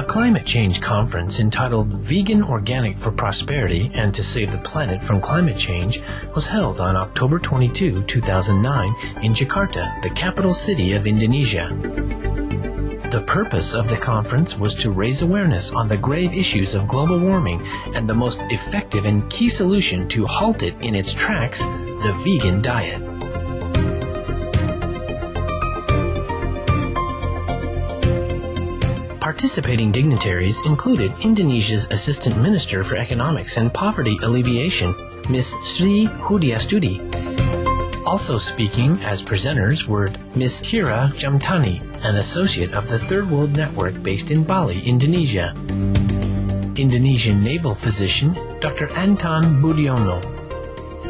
A climate change conference entitled Vegan Organic for Prosperity and to Save the Planet from Climate Change was held on October 22, 2009 in Jakarta, the capital city of Indonesia. The purpose of the conference was to raise awareness on the grave issues of global warming and the most effective and key solution to halt it in its tracks, the vegan diet. Participating dignitaries included Indonesia's Assistant Minister for Economics and Poverty Alleviation, Ms. Sri Hudiastudi. Also speaking as presenters were Ms. Hira Jamtani, an associate of the Third World Network based in Bali, Indonesia, Indonesian naval physician Dr. Anton Budiono,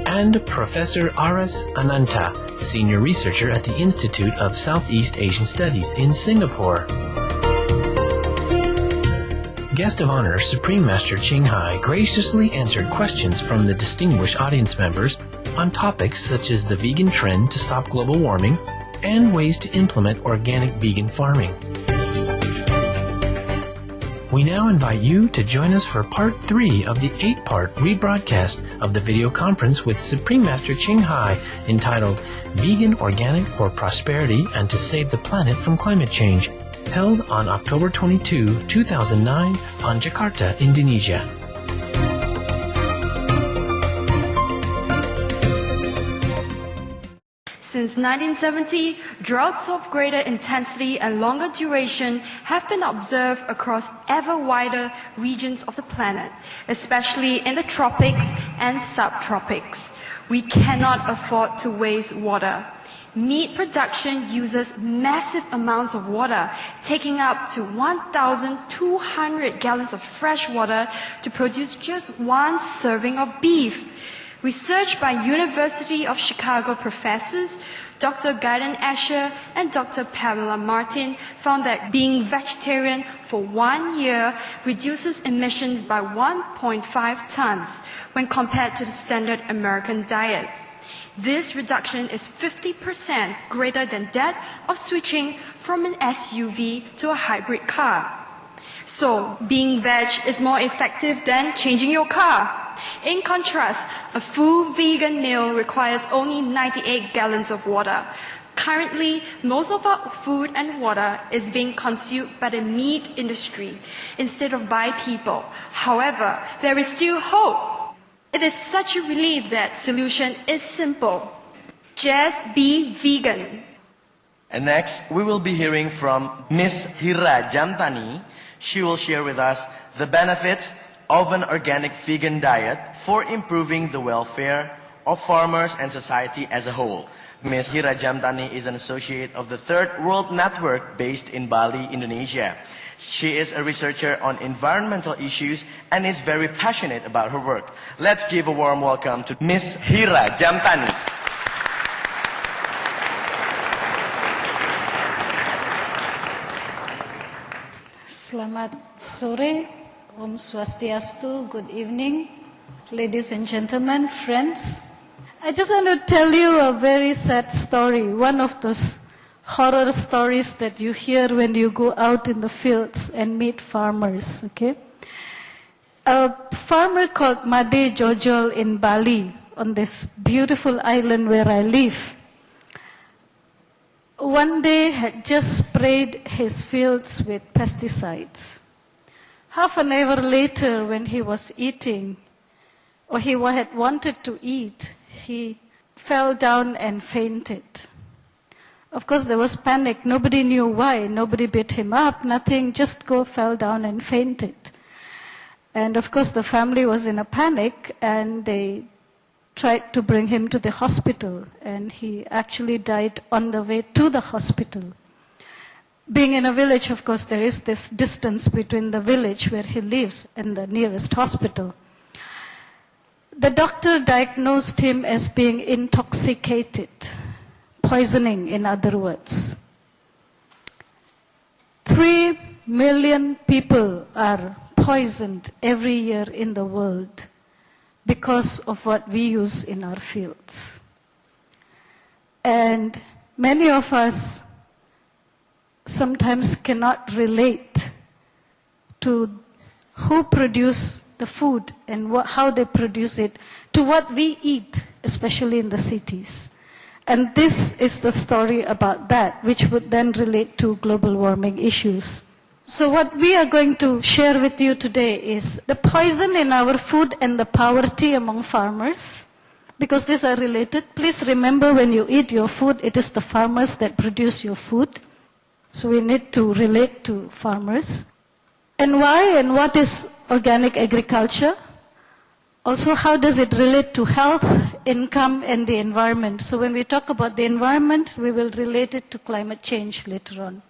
and Professor Aras Ananta, senior researcher at the Institute of Southeast Asian Studies in Singapore. Guest of honor Supreme Master Ching Hai graciously answered questions from the distinguished audience members on topics such as the vegan trend to stop global warming and ways to implement organic vegan farming. We now invite you to join us for part 3 of the 8-part rebroadcast of the video conference with Supreme Master Ching Hai entitled Vegan Organic for Prosperity and to Save the Planet from Climate Change, held on October 22, 2009 on Jakarta, Indonesia. Since 1970, droughts of greater intensity and longer duration have been observed across ever wider regions of the planet, especially in the tropics and subtropics. We cannot afford to waste water. Meat production uses massive amounts of water, taking up to 1,200 gallons of fresh water to produce just one serving of beef. Research by University of Chicago professors Dr. Guyton Asher and Dr. Pamela Martin found that being vegetarian for 1 year reduces emissions by 1.5 tons when compared to the standard American diet. This reduction is 50% greater than that of switching from an SUV to a hybrid car. So, being veg is more effective than changing your car. In contrast, a full vegan meal requires only 98 gallons of water. Currently, most of our food and water is being consumed by the meat industry instead of by people. However, there is still hope. It is such a relief that solution is simple. Just be vegan. And next, we will be hearing from Ms. Hira Jamtani. She will share with us the benefits of an organic vegan diet for improving the welfare of farmers and society as a whole. Ms. Hira Jamtani is an associate of the Third World Network based in Bali, Indonesia. She is a researcher on environmental issues and is very passionate about her work. Let's give a warm welcome to Ms. Hira Jamtani. Selamat sore, Om Swastiastu, good evening, ladies and gentlemen, friends. I just want to tell you a very sad story, one of those horror stories that you hear when you go out in the fields and meet farmers, okay? A farmer called Made Jojol in Bali, on this beautiful island where I live, one day had just sprayed his fields with pesticides. Half an hour later, when he was eating, or he had wanted to eat, he fell down and fainted. Of course, there was panic. Nobody knew why. Nobody beat him up, nothing, just fell down and fainted. And of course, the family was in a panic, and they tried to bring him to the hospital, and he actually died on the way to the hospital. Being in a village, of course, there is this distance between the village where he lives and the nearest hospital. The doctor diagnosed him as being intoxicated, poisoning, in other words. 3 million people are poisoned every year in the world because of what we use in our fields. And many of us sometimes cannot relate to who produce the food and how they produce it to what we eat, especially in the cities. And this is the story about that, which would then relate to global warming issues. So what we are going to share with you today is the poison in our food and the poverty among farmers, because these are related. Please remember, when you eat your food, it is the farmers that produce your food. So we need to relate to farmers. And why and what is organic agriculture? Also, how does it relate to health, income, and the environment? So when we talk about the environment, we will relate it to climate change later on.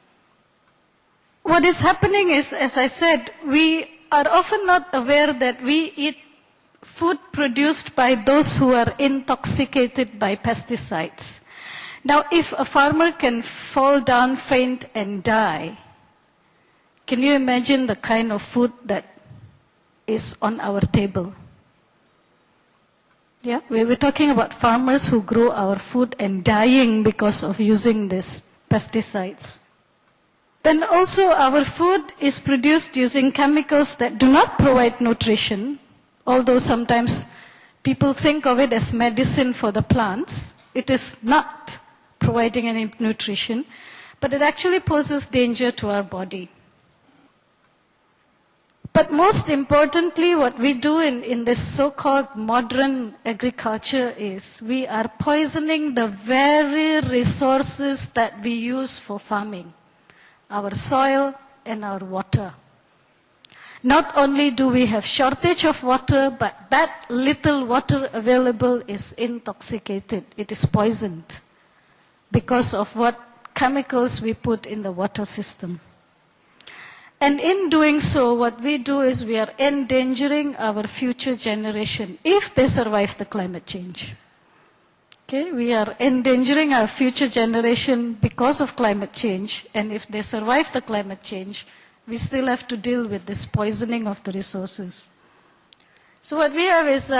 What is happening is, as I said, we are often not aware that we eat food produced by those who are intoxicated by pesticides. Now, if a farmer can fall down, faint, and die, can you imagine the kind of food that is on our table? Yeah, we were talking about farmers who grow our food and dying because of using these pesticides. Then also our food is produced using chemicals that do not provide nutrition, although sometimes people think of it as medicine for the plants. It is not providing any nutrition, but it actually poses danger to our body. But most importantly, what we do in this so-called modern agriculture is we are poisoning the very resources that we use for farming, our soil and our water. Not only do we have shortage of water, but that little water available is intoxicated. It is poisoned because of what chemicals we put in the water system. And in doing so, what we do is we are endangering our future generation if they survive the climate change. Okay, we are endangering our future generation because of climate change, and if they survive the climate change, we still have to deal with this poisoning of the resources. So what we have is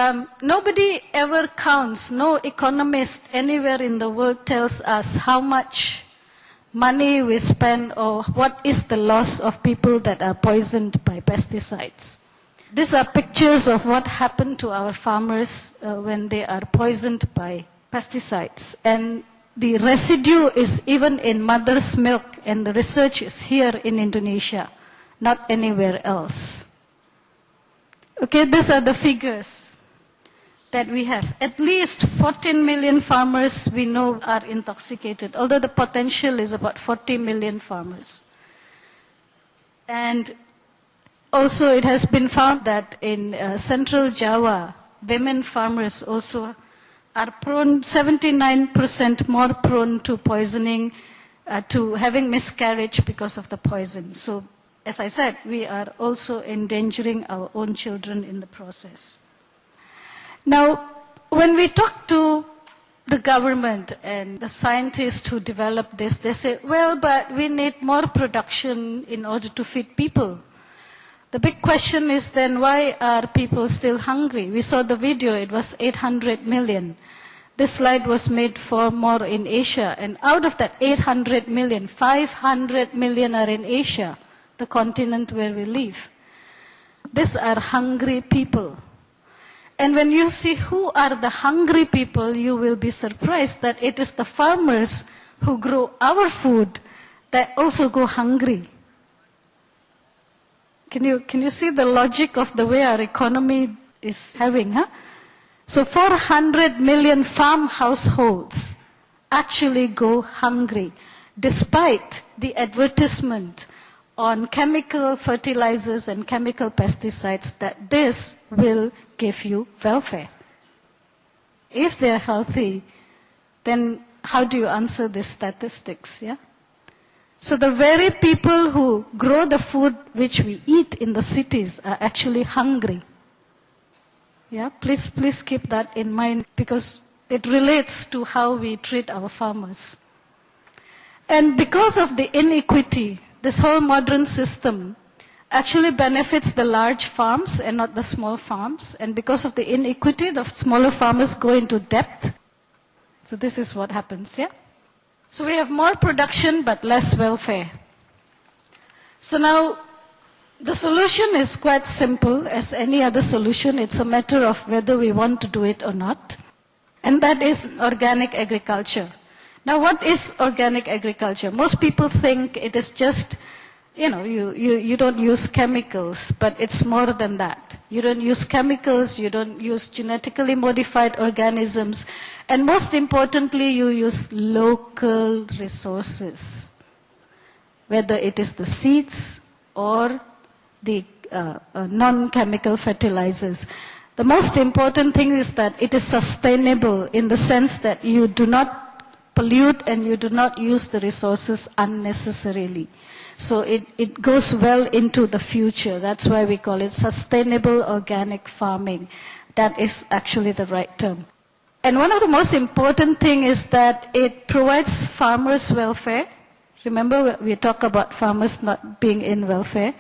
nobody ever counts, no economist anywhere in the world tells us how much money we spend or what is the loss of people that are poisoned by pesticides. These are pictures of what happened to our farmers when they are poisoned by pesticides. And the residue is even in mother's milk, and the research is here in Indonesia, not anywhere else. Okay, these are the figures that we have. At least 14 million farmers we know are intoxicated, although the potential is about 40 million farmers. And also it has been found that in central Java, women farmers also are prone, 79% more prone to poisoning, to having miscarriage because of the poison. So, as I said, we are also endangering our own children in the process. Now, when we talk to the government and the scientists who developed this, they say, well, but we need more production in order to feed people. The big question is then, why are people still hungry? We saw the video, it was 800 million. This slide was made for more in Asia, and out of that 800 million, 500 million are in Asia, the continent where we live. These are hungry people. And when you see who are the hungry people, you will be surprised that it is the farmers who grow our food that also go hungry. Can you see the logic of the way our economy is having, huh? So 400 million farm households actually go hungry, despite the advertisement on chemical fertilizers and chemical pesticides that this will give you welfare. If they're healthy, then how do you answer these statistics, yeah? So the very people who grow the food which we eat in the cities are actually hungry. Yeah, please keep that in mind, because it relates to how we treat our farmers. And because of the inequity, this whole modern system actually benefits the large farms and not the small farms. And because of the inequity, the smaller farmers go into debt. So this is what happens, yeah? So we have more production but less welfare. So now, The solution is quite simple as any other solution. It's a matter of whether we want to do it or not. And that is organic agriculture. Now, what is organic agriculture? Most people think it is just, you don't use chemicals, but it's more than that. You don't use chemicals, you don't use genetically modified organisms, and most importantly, you use local resources, whether it is the seeds or the non-chemical fertilizers. The most important thing is that it is sustainable in the sense that you do not pollute and you do not use the resources unnecessarily. So it goes well into the future. That's why we call it sustainable organic farming. That is actually the right term. And one of the most important things is that it provides farmers' welfare. Remember, we talk about farmers not being in welfare.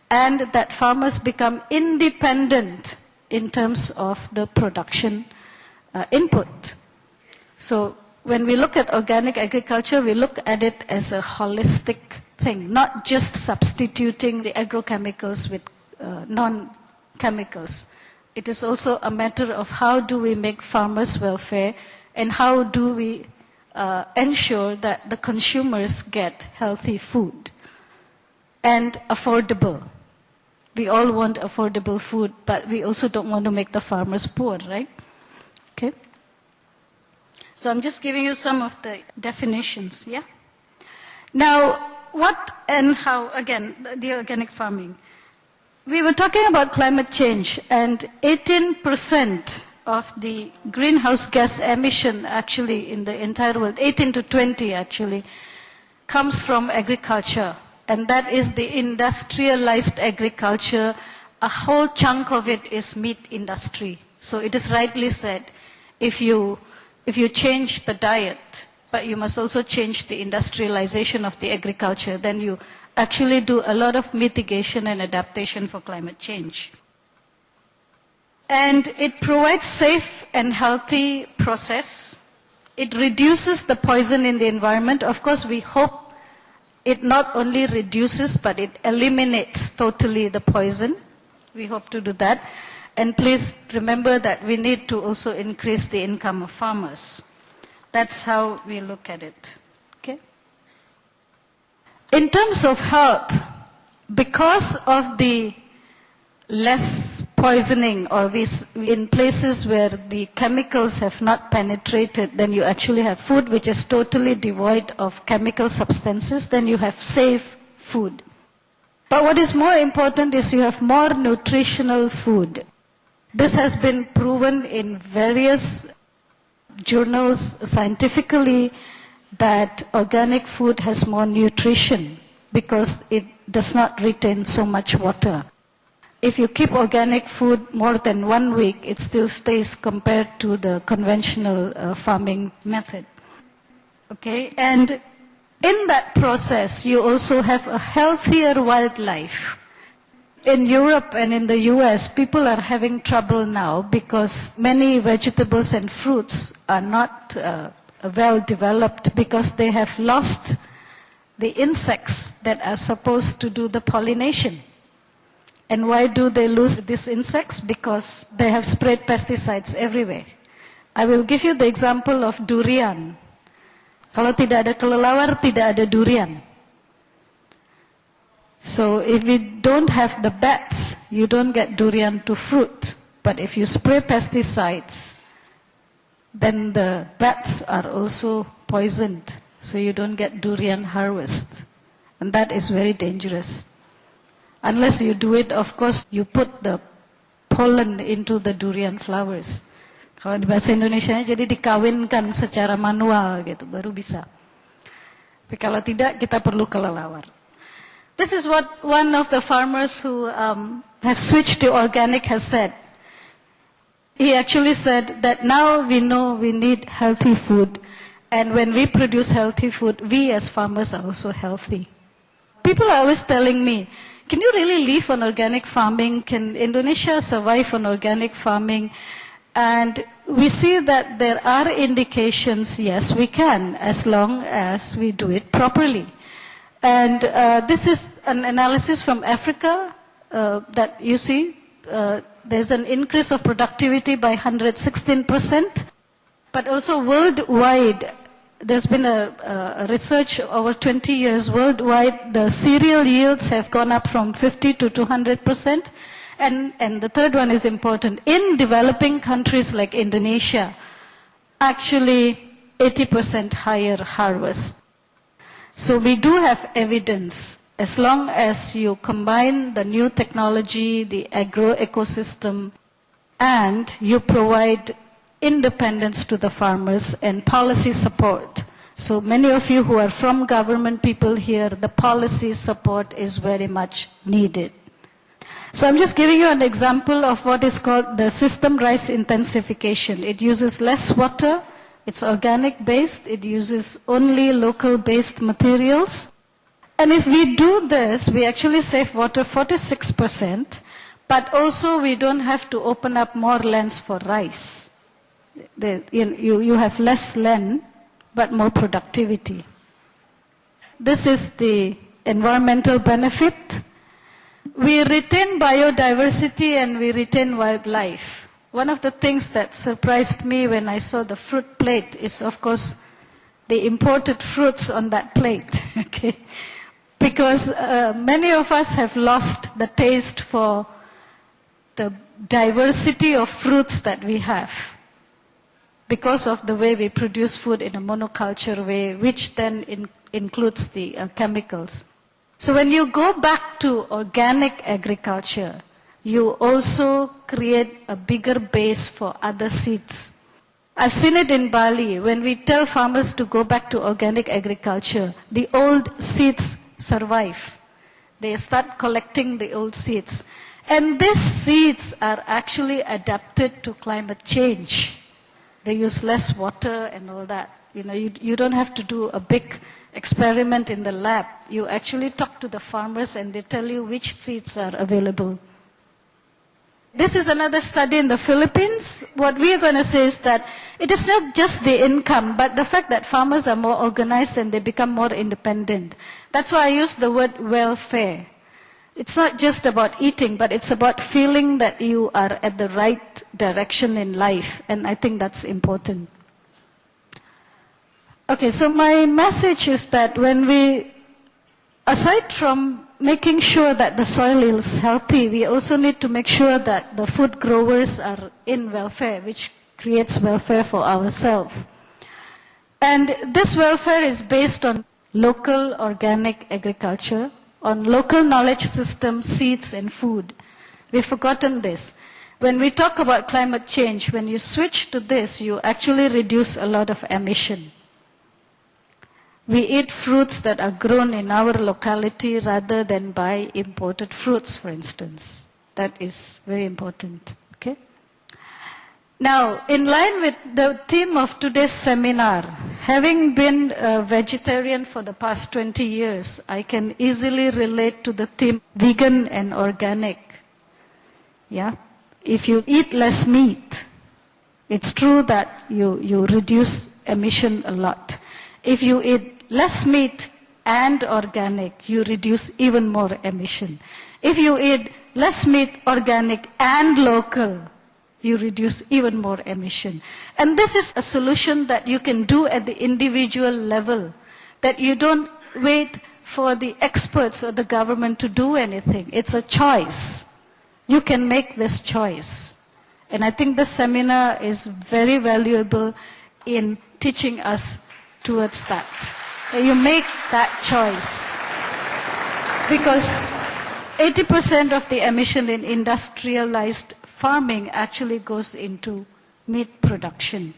And that farmers become independent in terms of the production input. So when we look at organic agriculture, we look at it as a holistic thing, not just substituting the agrochemicals with non-chemicals. It is also a matter of how do we make farmers' welfare and how do we ensure that the consumers get healthy food and affordable. We all want affordable food, but we also don't want to make the farmers poor, right? Okay. So I'm just giving you some of the definitions, yeah? Now, what and how, again, the organic farming. We were talking about climate change, and 18% of the greenhouse gas emission actually in the entire world, 18 to 20 actually, comes from agriculture. And that is the industrialized agriculture. A whole chunk of it is meat industry. So it is rightly said, if you change the diet, but you must also change the industrialization of the agriculture, then you actually do a lot of mitigation and adaptation for climate change. And it provides safe and healthy process. It reduces the poison in the environment. Of course, we hope it not only reduces, but it eliminates totally the poison. We hope to do that. And please remember that we need to also increase the income of farmers. That's how we look at it. Okay? In terms of health, because of the less poisoning, or in places where the chemicals have not penetrated, then you actually have food which is totally devoid of chemical substances, then you have safe food. But what is more important is you have more nutritional food. This has been proven in various journals scientifically that organic food has more nutrition because it does not retain so much water. If you keep organic food more than 1 week, it still stays compared to the conventional farming method. Okay, and in that process, you also have a healthier wildlife. In Europe and in the US, people are having trouble now because many vegetables and fruits are not well developed because they have lost the insects that are supposed to do the pollination. And why do they lose these insects? Because they have sprayed pesticides everywhere. I will give you the example of durian. Kalau tidak ada kelelawar, tidak ada durian. So if we don't have the bats, you don't get durian to fruit. But if you spray pesticides, then the bats are also poisoned. So you don't get durian harvest. And that is very dangerous. Unless you do it, of course, you put the pollen into the durian flowers. Kalau di bahasa Indonesianya jadi dikawinkan secara manual gitu, baru bisa. Tapi kalau tidak, kita perlu kelelawar. This is what one of the farmers who have switched to organic has said. He actually said that now we know we need healthy food. And when we produce healthy food, we as farmers are also healthy. People are always telling me, can you really live on organic farming? Can Indonesia survive on organic farming? And we see that there are indications, yes, we can, as long as we do it properly. And this is an analysis from Africa, that you see, there's an increase of productivity by 116%, but also worldwide, there's been a research over 20 years worldwide, the cereal yields have gone up from 50 to 200%. And the third one is important. In developing countries like Indonesia, actually 80% higher harvest. So we do have evidence. As long as you combine the new technology, the agro ecosystem, and you provide independence to the farmers and policy support. So many of you who are from government people here, the policy support is very much needed. So I'm just giving you an example of what is called the system rice intensification. It uses less water, it's organic based, it uses only local based materials. And if we do this, we actually save water 46%, but also we don't have to open up more lands for rice. You have less land, but more productivity. This is the environmental benefit. We retain biodiversity and we retain wildlife. One of the things that surprised me when I saw the fruit plate is, of course, the imported fruits on that plate. Okay? Because many of us have lost the taste for the diversity of fruits that we have because of the way we produce food in a monoculture way, which then includes the chemicals. So when you go back to organic agriculture, you also create a bigger base for other seeds. I've seen it in Bali. When we tell farmers to go back to organic agriculture, the old seeds survive. They start collecting the old seeds. And these seeds are actually adapted to climate change. They use less water and all that. You don't have to do a big experiment in the lab. You actually talk to the farmers and they tell you which seeds are available. This is another study in the Philippines. What we are going to say is that it is not just the income, but the fact that farmers are more organized and they become more independent. That's why I use the word welfare. It's not just about eating, but it's about feeling that you are at the right direction in life. And I think that's important. Okay, so my message is that when we, aside from making sure that the soil is healthy, we also need to make sure that the food growers are in welfare, which creates welfare for ourselves. And this welfare is based on local organic agriculture, on local knowledge systems, seeds and food. We've forgotten this. When we talk about climate change, when you switch to this, you actually reduce a lot of emission. We eat fruits that are grown in our locality rather than buy imported fruits, for instance. That is very important. Okay? Now, in line with the theme of today's seminar, having been a vegetarian for the past 20 years, I can easily relate to the theme vegan and organic. Yeah? If you eat less meat, it's true that you reduce emission a lot. If you eat less meat and organic, you reduce even more emission. If you eat less meat, organic and local, you reduce even more emission. And this is a solution that you can do at the individual level, that you don't wait for the experts or the government to do anything. It's a choice. You can make this choice. And I think this seminar is very valuable in teaching us towards that. You make that choice. Because 80% of the emission in industrialized farming actually goes into meat production.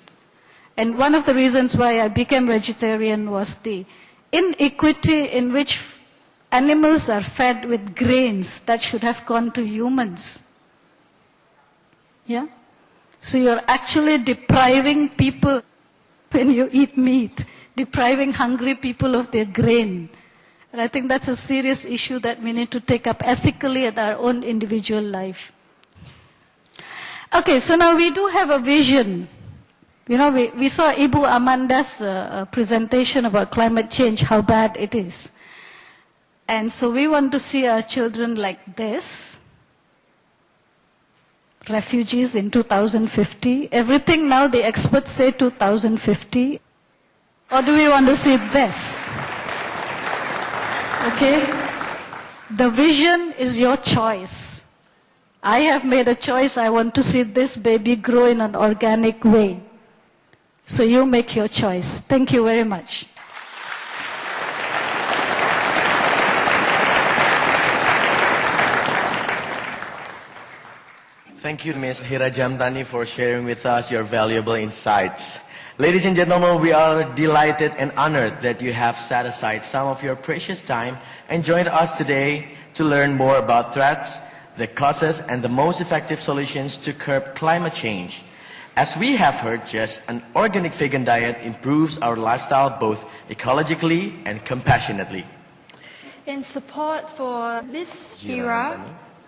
And one of the reasons why I became vegetarian was the inequity in which animals are fed with grains that should have gone to humans. Yeah? So you're actually depriving people when you eat meat, depriving hungry people of their grain. And I think that's a serious issue that we need to take up ethically at our own individual life. Okay, so now we do have a vision. You know, we saw Ibu Amanda's presentation about climate change, how bad it is. And so we want to see our children like this. refugees in 2050. Everything now the experts say 2050. Or do we want to see this? Okay? The vision is your choice. I have made a choice. I want to see this baby grow in an organic way. So you make your choice. Thank you very much. Thank you, Ms. Hira Jamtani, for sharing with us your valuable insights. Ladies and gentlemen, we are delighted and honored that you have set aside some of your precious time and joined us today to learn more about threats, the causes, and the most effective solutions to curb climate change. As we have heard, just an organic vegan diet improves our lifestyle both ecologically and compassionately. In support for Ms. Hira,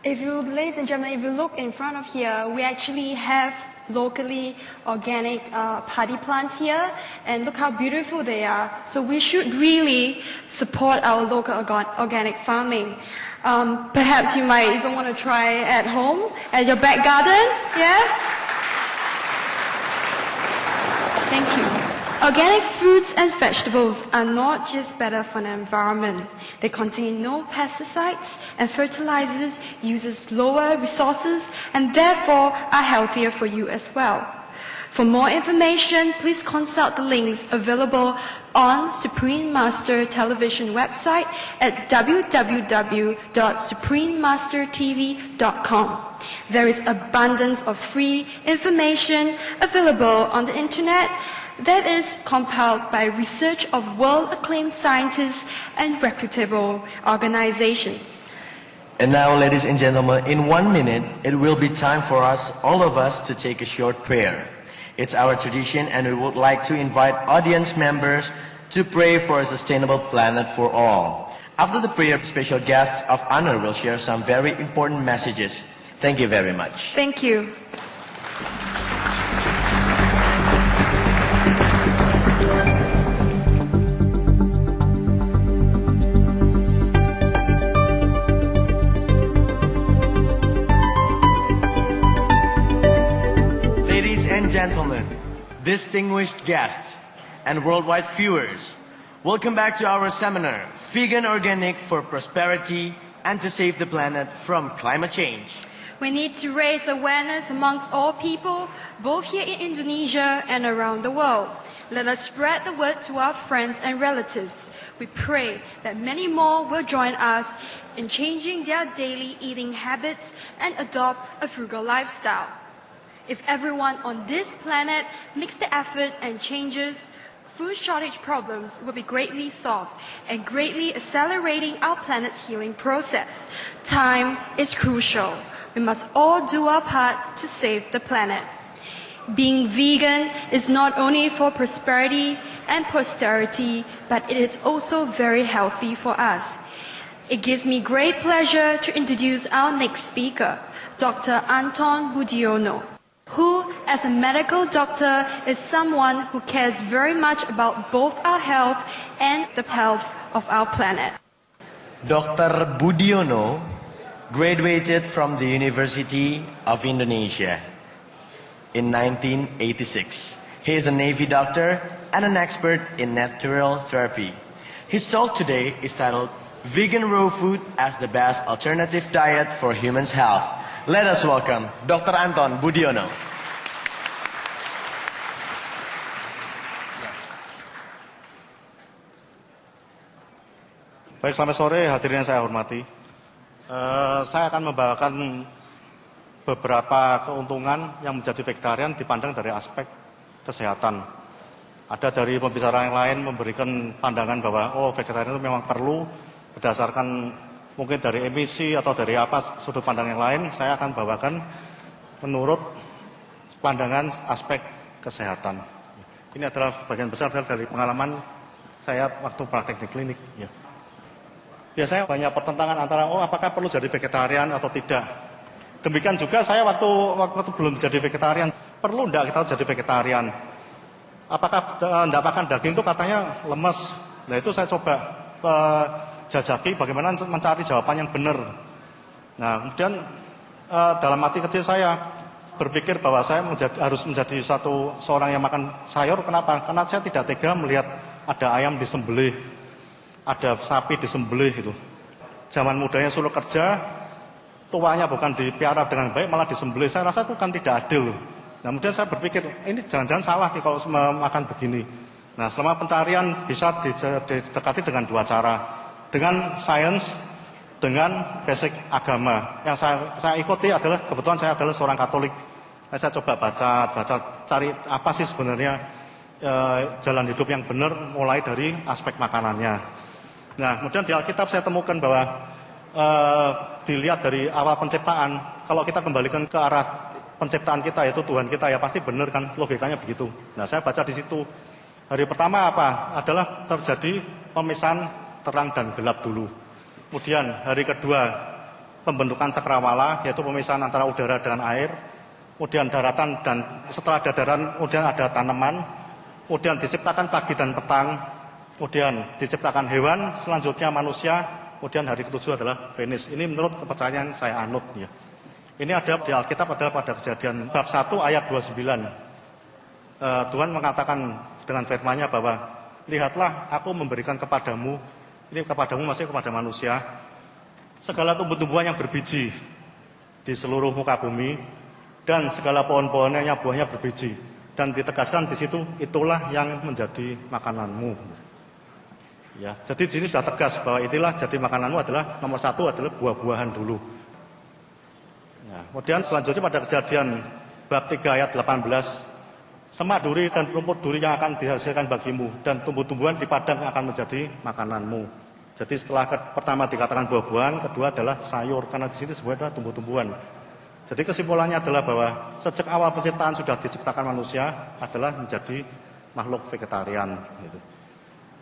ladies and gentlemen, if you look in front of here, we actually have locally organic paddy plants here, and look how beautiful they are. So we should really support our local organic farming. Perhaps you might even want to try at home, at your back garden, yeah? Thank you. Organic fruits and vegetables are not just better for the environment. They contain no pesticides and fertilizers, uses lower resources, and therefore are healthier for you as well. For more information, please consult the links available on Supreme Master Television website at www.suprememastertv.com. There is abundance of free information available on the internet that is compiled by research of world-acclaimed scientists and reputable organizations. And now, ladies and gentlemen, in 1 minute, it will be time for us, all of us, to take a short prayer. It's our tradition, and we would like to invite audience members to pray for a sustainable planet for all. After the prayer, special guests of honor will share some very important messages. Thank you very much. Thank you. Ladies and gentlemen, distinguished guests, and worldwide viewers, welcome back to our seminar, Vegan Organic for Prosperity and to Save the Planet from Climate Change. We need to raise awareness amongst all people, both here in Indonesia and around the world. Let us spread the word to our friends and relatives. We pray that many more will join us in changing their daily eating habits and adopt a frugal lifestyle. If everyone on this planet makes the effort and changes, food shortage problems will be greatly solved and greatly accelerating our planet's healing process. Time is crucial. We must all do our part to save the planet. Being vegan is not only for prosperity and posterity, but it is also very healthy for us. It gives me great pleasure to introduce our next speaker, Dr. Anton Budiono, who, as a medical doctor, is someone who cares very much about both our health and the health of our planet. Dr. Budiono graduated from the University of Indonesia in 1986. He is a Navy doctor and an expert in natural therapy. His talk today is titled Vegan Raw Food as the Best Alternative Diet for Humans' Health. Let us welcome Dr. Anton Budiono. Baik, selamat sore hadirin yang saya hormati. Saya akan membawakan beberapa keuntungan yang menjadi vegetarian dipandang dari aspek kesehatan. Ada dari pembicara yang lain memberikan pandangan bahwa vegetarian itu memang perlu berdasarkan mungkin dari emisi atau dari apa sudut pandang yang lain. Saya akan bawakan menurut pandangan aspek kesehatan. Ini adalah bagian besar dari pengalaman saya waktu praktek di klinik. Ya. Biasanya banyak pertentangan antara apakah perlu jadi vegetarian atau tidak. Demikian juga saya waktu belum jadi vegetarian, perlu enggak kita jadi vegetarian? Apakah enggak makan daging itu katanya lemes? Nah itu saya coba jajaki bagaimana mencari jawaban yang benar. Nah kemudian dalam hati kecil saya berpikir bahwa saya harus menjadi seorang yang makan sayur. Kenapa? Karena saya tidak tega melihat ada ayam disembelih, ada sapi disembelih gitu. Zaman mudanya suruh kerja, tuanya bukan dipiara dengan baik, malah disembelih. Saya rasa itu kan tidak adil. Nah, kemudian saya berpikir, ini jangan-jangan salah nih kalau makan begini. Nah, selama pencarian bisa didekati dengan dua cara. Dengan sains, dengan basic agama. Yang saya ikuti adalah, kebetulan saya adalah seorang Katolik. Saya coba baca, cari apa sih sebenarnya jalan hidup yang benar mulai dari aspek makanannya. Nah, kemudian di Alkitab saya temukan bahwa dilihat dari awal penciptaan, kalau kita kembalikan ke arah penciptaan kita, yaitu Tuhan kita, ya pasti benar kan, logikanya begitu. Nah, saya baca di situ. Hari pertama apa? Adalah terjadi pemisahan terang dan gelap dulu. Kemudian hari kedua pembentukan cakrawala, yaitu pemisahan antara udara dengan air. Kemudian daratan, dan setelah ada daratan kemudian ada tanaman. Kemudian diciptakan pagi dan petang. Kemudian diciptakan hewan, selanjutnya manusia. Kemudian hari ketujuh adalah Venus. Ini menurut kepercayaan yang saya anut ya. Ini ada di Alkitab adalah pada Kejadian bab 1 ayat 29. Tuhan mengatakan dengan firman-Nya bahwa lihatlah aku memberikan kepadamu, ini kepadamu masih kepada manusia, segala tumbuh-tumbuhan yang berbiji di seluruh muka bumi dan segala pohon-pohonnya yang buahnya berbiji, dan ditegaskan di situ itulah yang menjadi makananmu. Ya, jadi di sini sudah tegas bahwa inilah jadi makananmu adalah nomor satu adalah buah-buahan dulu. Nah, kemudian selanjutnya pada Kejadian bab 3 ayat 18, semak duri dan rumput duri yang akan dihasilkan bagimu, dan tumbuh-tumbuhan di padang akan menjadi makananmu. Jadi setelah pertama dikatakan buah-buahan, kedua adalah sayur, karena di sini sebenarnya adalah tumbuh-tumbuhan. Jadi kesimpulannya adalah bahwa sejak awal penciptaan sudah diciptakan manusia adalah menjadi makhluk vegetarian. Gitu.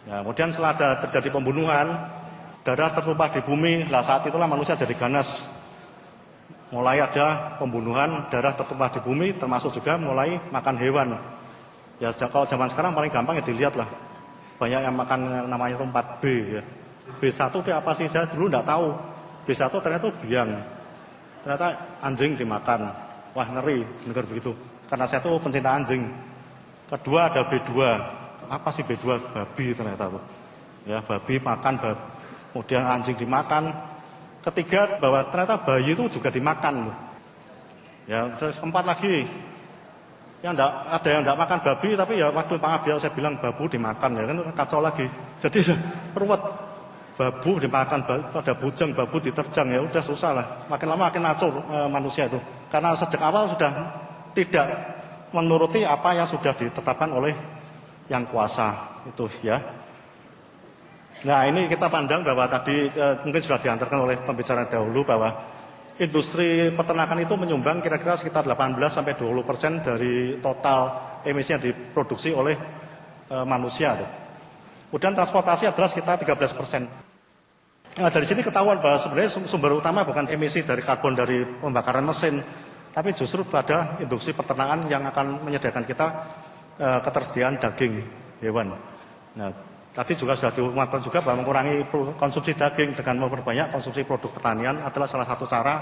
Ya, kemudian setelah ada terjadi pembunuhan, darah tertumpah di bumi, lah saat itulah manusia jadi ganas. Mulai ada pembunuhan, darah tertumpah di bumi, termasuk juga mulai makan hewan. Ya, kalau zaman sekarang paling gampang ya dilihat lah. Banyak yang makan yang namanya 4B ya. B1 itu apa sih? Saya dulu tidak tahu. B1 ternyata itu biang. Ternyata anjing dimakan. Wah, ngeri, dengar begitu. Karena saya tuh pencinta anjing. Kedua ada B2. Apa sih B2? Babi ternyata tuh. Ya, babi makan babi. Kemudian anjing dimakan. Ketiga bahwa ternyata bayi itu juga dimakan. Ya, keempat lagi. Ada yang tidak makan babi, tapi ya waktu maaf ya saya bilang babu dimakan, ya kan kacau lagi. Jadi ruwet. Babu dimakan, ada bujang, babu diterjang, ya udah susah lah. Makin lama makin ngacur manusia itu. Karena sejak awal sudah tidak menuruti apa yang sudah ditetapkan oleh yang kuasa itu ya. Nah, ini kita pandang bahwa tadi mungkin sudah diantarkan oleh pembicara dahulu bahwa industri peternakan itu menyumbang kira-kira sekitar 18-20% dari total emisi yang diproduksi oleh manusia. Kemudian transportasi adalah sekitar 13%. Nah, dari sini ketahuan bahwa sebenarnya sumber utama bukan emisi dari karbon dari pembakaran mesin, tapi justru pada industri peternakan yang akan menyediakan kita ketersediaan daging hewan. Nah, tadi juga sudah diumumkan juga bahwa mengurangi konsumsi daging dengan memperbanyak konsumsi produk pertanian adalah salah satu cara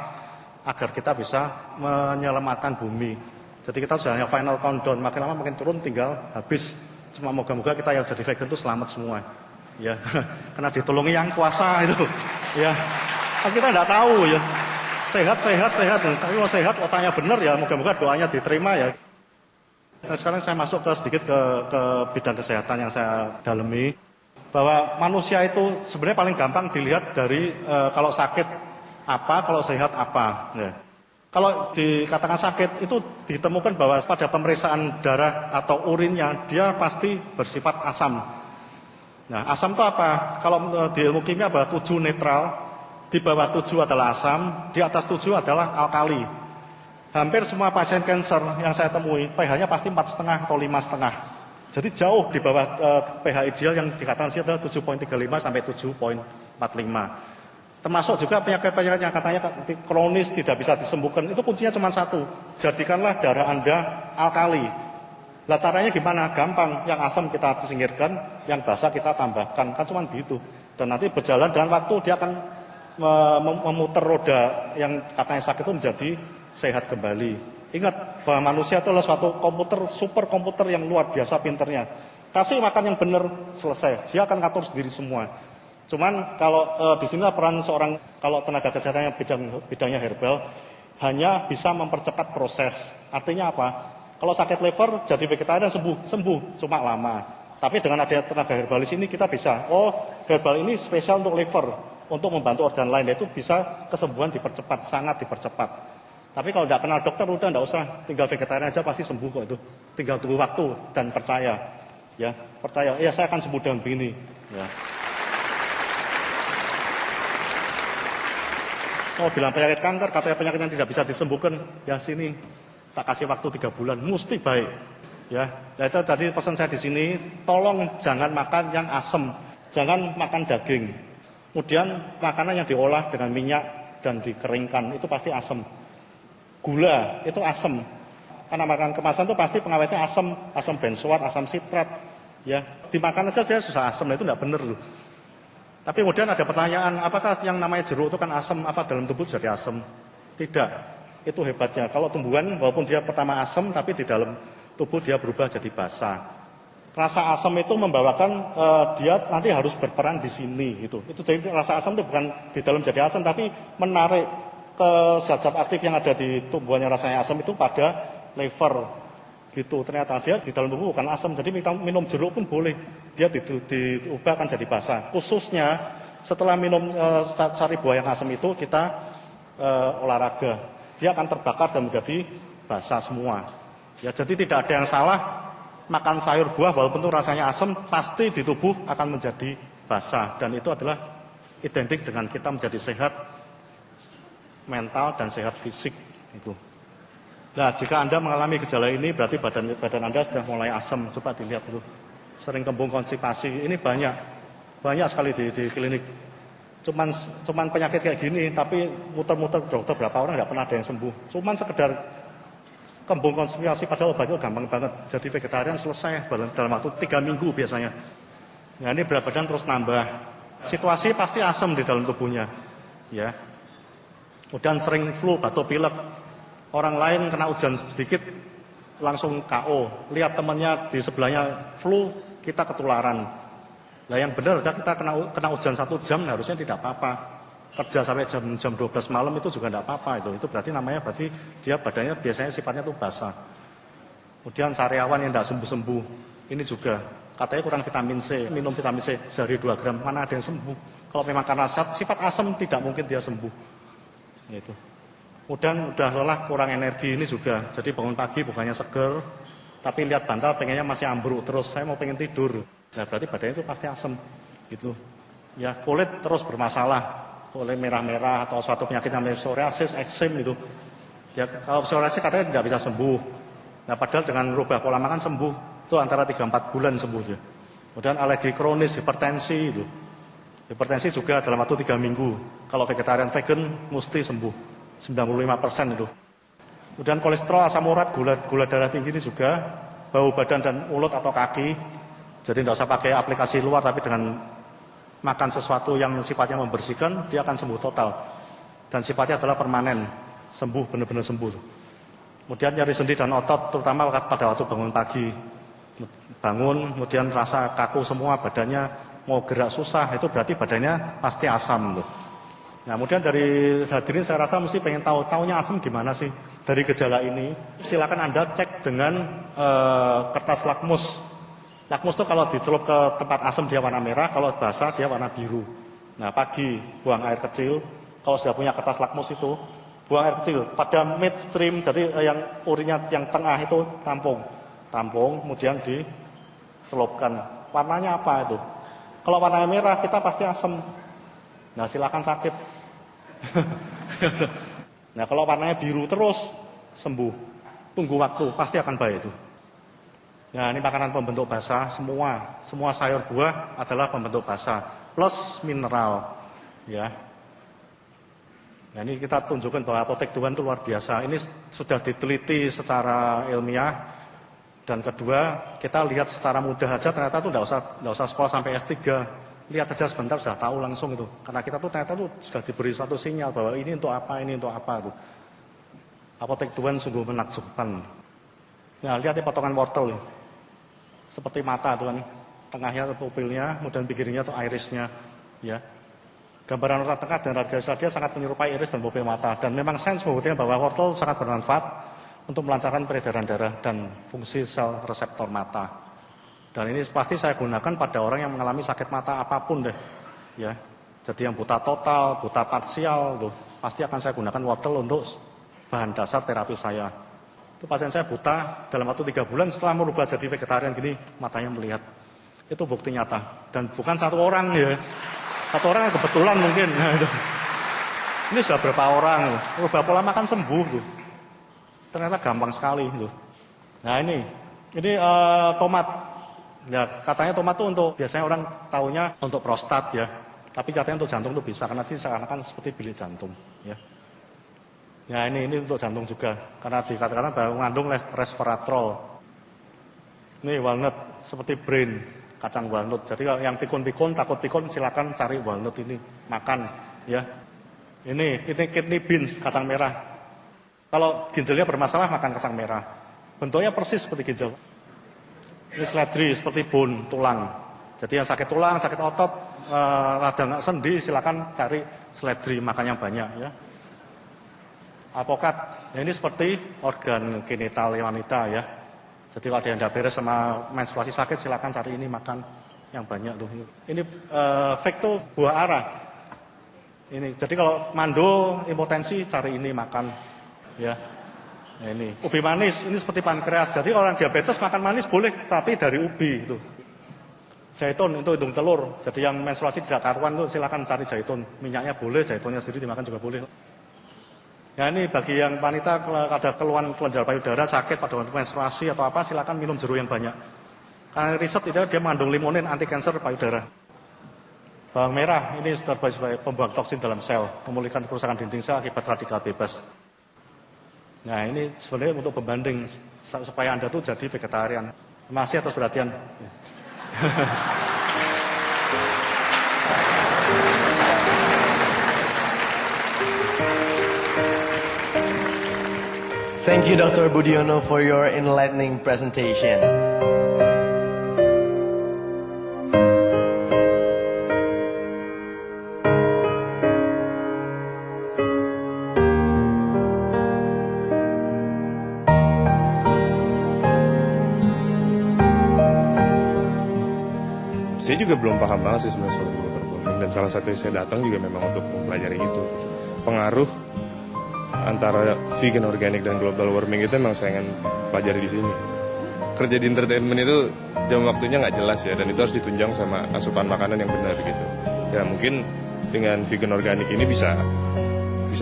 agar kita bisa menyelamatkan bumi. Jadi kita sudah hanya final countdown, makin lama makin turun, tinggal habis. Cuma moga-moga kita yang jadi vegan itu selamat semua. Ya, karena ditolongi yang kuasa itu. Ya, kan kita tidak tahu ya. Sehat. Tapi kalau sehat otaknya benar ya, moga-moga doanya diterima ya. Nah, sekarang saya masuk sedikit ke bidang kesehatan yang saya dalami. Bahwa manusia itu sebenarnya paling gampang dilihat dari kalau sakit apa, kalau sehat apa. Ya. Kalau dikatakan sakit itu ditemukan bahwa pada pemeriksaan darah atau urinnya dia pasti bersifat asam. Nah, asam itu apa? Kalau di ilmu kimia bahwa 7 netral, di bawah 7 adalah asam, di atas 7 adalah alkali. Hampir semua pasien kanker yang saya temui pH-nya pasti 4,5 atau 5,5. Jadi jauh di bawah pH ideal yang dikatakan sih adalah 7,35 sampai 7,45. Termasuk juga penyakit-penyakit yang katanya kronis tidak bisa disembuhkan. Itu kuncinya cuma satu. Jadikanlah darah Anda alkali. Lah caranya gimana? Gampang. Yang asam kita singkirkan, yang basah kita tambahkan. Kan cuma gitu. Dan nanti berjalan dengan waktu dia akan memutar roda yang katanya sakit itu menjadi sehat kembali. Ingat bahwa manusia itu adalah suatu komputer, super komputer yang luar biasa pinternya. Kasih makan yang benar, selesai. Dia akan ngatur sendiri semua. Cuman kalau di sini peran seorang, kalau tenaga kesehatan yang bidangnya herbal, hanya bisa mempercepat proses. Artinya apa? Kalau sakit liver jadi vegetarian sembuh, cuma lama. Tapi dengan adanya tenaga herbalis ini kita bisa, herbal ini spesial untuk liver, untuk membantu organ lain, itu bisa kesembuhan dipercepat, sangat dipercepat. Tapi kalau nggak kenal dokter udah nggak usah, tinggal vegetarian aja pasti sembuh kok itu. Tinggal tunggu waktu dan percaya, ya percaya, ya saya akan sembuh dengan begini. Ya. Oh bilang penyakit kanker, katanya penyakit yang tidak bisa disembuhkan, ya sini tak kasih waktu 3 bulan, mesti baik. Ya, itu tadi pesan saya di sini, tolong jangan makan yang asam, jangan makan daging. Kemudian makanan yang diolah dengan minyak dan dikeringkan itu pasti asam. Gula itu asam. Karena makanan kemasan itu pasti pengawetnya asam, asam benzoat, asam sitrat. Ya, dimakan aja dia susah asam, itu enggak benar loh. Tapi kemudian ada pertanyaan, apakah yang namanya jeruk itu kan asam, apa dalam tubuh jadi asam? Tidak. Itu hebatnya. Kalau tumbuhan walaupun dia pertama asam tapi di dalam tubuh dia berubah jadi basah. Rasa asam itu membawakan dia nanti harus berperan di sini gitu. Itu jadi rasa asam itu bukan di dalam jadi asam tapi menarik ke zat-zat aktif yang ada di tumbuhan yang rasanya asam itu pada liver gitu. Ternyata dia di dalam tubuh bukan asam. Jadi minum jeruk pun boleh. Dia diubah akan jadi basah. Khususnya setelah minum sari buah yang asam itu kita olahraga. Dia akan terbakar dan menjadi basah semua. Ya, jadi tidak ada yang salah makan sayur buah walaupun itu rasanya asam pasti di tubuh akan menjadi basah dan itu adalah identik dengan kita menjadi sehat mental dan sehat fisik itu. Nah, jika Anda mengalami gejala ini berarti badan Anda sudah mulai asam. Coba dilihat itu. Sering kembung konstipasi. Ini banyak sekali di klinik. Cuman penyakit kayak gini tapi muter-muter dokter berapa orang nggak pernah ada yang sembuh. Cuman sekedar kembung konspirasi padahal obatnya gampang banget. Jadi vegetarian selesai dalam waktu 3 minggu biasanya. Nah ini berat badan terus nambah. Situasi pasti asam di dalam tubuhnya. Ya. Kemudian sering flu, batuk pilek. Orang lain kena hujan sedikit langsung KO. Lihat temannya di sebelahnya flu, kita ketularan. Nah yang benar kita kena hujan 1 jam harusnya tidak apa-apa. Kerja sampai jam 12 malam itu juga tidak apa-apa itu berarti dia badannya biasanya sifatnya itu basah. Kemudian sariawan yang tidak sembuh-sembuh ini juga katanya kurang vitamin C, minum vitamin C sehari 2 gram, mana ada yang sembuh. Kalau memang karena sifat asam tidak mungkin dia sembuh. Gitu. Kemudian udah lelah kurang energi ini juga, jadi bangun pagi bukannya seger, tapi lihat bantal pengennya masih ambruk terus, saya mau pengen tidur. Nah berarti badannya itu pasti asam gitu. Ya kulit terus bermasalah. Oleh merah-merah atau suatu penyakit namanya psoriasis, eksem itu. Ya kalau psoriasis katanya tidak bisa sembuh. Nah padahal dengan rubah pola makan sembuh. Itu antara 3-4 bulan sembuh dia. Kemudian alergi kronis, hipertensi itu. Hipertensi juga dalam waktu 3 minggu. Kalau vegetarian vegan mesti sembuh. 95% itu. Kemudian kolesterol, asam urat, gula darah tinggi ini juga. Bau badan dan mulut atau kaki. Jadi tidak usah pakai aplikasi luar tapi dengan makan sesuatu yang sifatnya membersihkan, dia akan sembuh total. Dan sifatnya adalah permanen, sembuh, benar-benar sembuh. Kemudian nyeri sendi dan otot, terutama pada waktu bangun pagi. Bangun, kemudian rasa kaku semua, badannya mau gerak susah, itu berarti badannya pasti asam. Nah, kemudian dari hadirin saya rasa mesti pengen taunya asam gimana sih dari gejala ini. Silakan Anda cek dengan kertas lakmus. Lakmus itu kalau dicelup ke tempat asam dia warna merah, kalau basah dia warna biru. Nah pagi buang air kecil, kalau sudah punya kertas lakmus itu, buang air kecil. Pada midstream, jadi yang urinnya yang tengah itu tampung, kemudian dicelupkan. Warnanya apa itu? Kalau warnanya merah kita pasti asam. Nah silakan sakit. Nah kalau warnanya biru terus sembuh. Tunggu waktu, pasti akan baik itu. Nah ini makanan pembentuk basah, semua sayur buah adalah pembentuk basah plus mineral, ya. Nah ini kita tunjukkan bahwa apotek Tuhan itu luar biasa. Ini sudah diteliti secara ilmiah dan kedua kita lihat secara mudah aja ternyata itu tidak usah sekolah sampai S3, lihat aja sebentar sudah tahu langsung itu. Karena kita tuh ternyata tuh sudah diberi suatu sinyal bahwa ini untuk apa tuh. Apotek Tuhan sungguh menakjubkan. Nah, lihat potongan wortel nih. Seperti mata tuh kan. Tengahnya pupilnya, kemudian pinggirnya tuh irisnya, ya. Gambaran orang tengah dan radius dia sangat menyerupai iris dan pupil mata. Dan memang sains membuktikan bahwa wortel sangat bermanfaat untuk melancarkan peredaran darah dan fungsi sel reseptor mata. Dan ini pasti saya gunakan pada orang yang mengalami sakit mata apapun deh, ya. Jadi yang buta total, buta parsial, tuh pasti akan saya gunakan wortel untuk bahan dasar terapi saya. Itu pasien saya buta dalam waktu 3 bulan setelah merubah jadi vegetarian gini, matanya melihat. Itu bukti nyata dan bukan satu orang ya, satu orang kebetulan mungkin. Nah, itu. Ini sudah berapa orang, rubah pola makan sembuh tuh. Ternyata gampang sekali tuh. Nah ini tomat. Ya, katanya tomat itu untuk, biasanya orang taunya untuk prostat ya. Tapi katanya untuk jantung itu bisa, karena dia seakan-akan seperti bilik jantung. Ya, ya ini untuk jantung juga. Karena dikatakan bahwa mengandung resveratrol. Ini walnut, seperti brain, kacang walnut. Jadi kalau yang pikun-pikun, takut pikun, silakan cari walnut ini, makan. Ya, ini kidney beans, kacang merah. Kalau ginjalnya bermasalah, makan kacang merah. Bentuknya persis seperti ginjal. Ini seledri seperti bone, tulang. Jadi yang sakit tulang, sakit otot, rada nggak sendi, silakan cari seledri, makan yang banyak ya. Apokat, ya ini seperti organ genital wanita ya. Jadi kalau ada yang tidak beres sama menstruasi sakit, silakan cari ini, makan yang banyak tuh. Ini vekto buah ara. Ini, jadi kalau mandul, impotensi, cari ini, makan ya. Nah ini, ubi manis, ini seperti pankreas. Jadi orang diabetes makan manis boleh, tapi dari ubi itu. Zaitun itu hidung telur. Jadi yang menstruasi tidak karuan itu silakan cari zaitun. Minyaknya boleh, zaitunnya sendiri dimakan juga boleh. Ya ini bagi yang wanita ada keluhan kelenjar payudara, sakit pada menstruasi atau apa, silakan minum jeruk yang banyak. Karena riset itu dia mengandung limonin anti kanker payudara. Bawang merah ini sebagai pembuang toksin dalam sel, memulihkan kerusakan dinding sel akibat radikal bebas. Nah ini sebenarnya untuk pembanding supaya Anda tuh jadi vegetarian. Terima kasih atas perhatian. Thank you, Dr. Budiono, for your enlightening presentation. Saya juga belum paham banget sih sebenarnya soal global warming, dan salah satu yang saya datang juga memang untuk mempelajari itu. Pengaruh antara vegan organic dan global warming itu memang saya ingin pelajari di sini. Kerja di entertainment itu jam waktunya nggak jelas ya, dan itu harus ditunjang sama asupan makanan yang benar gitu. Ya mungkin dengan vegan organic ini bisa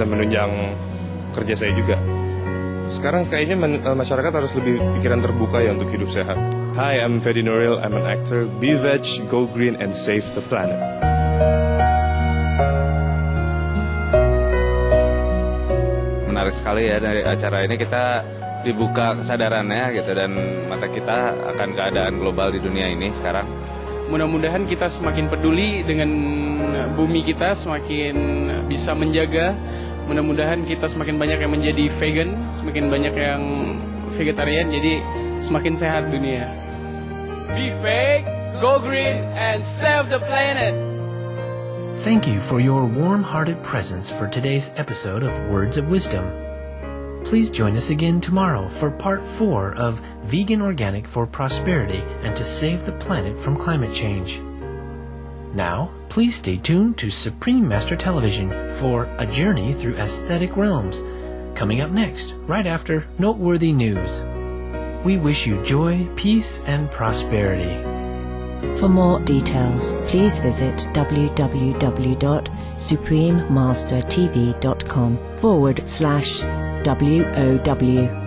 menunjang kerja saya juga. Sekarang kayaknya masyarakat harus lebih pikiran terbuka ya untuk hidup sehat. Hi, I'm Fedi Nuril, I'm an actor. Be veg, go green, and save the planet. Menarik sekali ya, dari acara ini kita dibuka kesadarannya gitu, dan mata kita akan keadaan global di dunia ini sekarang. Mudah-mudahan kita semakin peduli dengan bumi kita, semakin bisa menjaga. Mudah-mudahan kita semakin banyak yang menjadi vegan, semakin banyak yang vegetarian, jadi semakin sehat dunia. Be veg, go green, and save the planet. Thank you for your warm-hearted presence for today's episode of Words of Wisdom. Please join us again tomorrow for part 4 of Vegan Organic for Prosperity and to Save the Planet from Climate Change. Now, please stay tuned to Supreme Master Television for A Journey Through Aesthetic Realms, coming up next, right after Noteworthy News. We wish you joy, peace, and prosperity. For more details, please visit www.suprememastertv.com/WOW.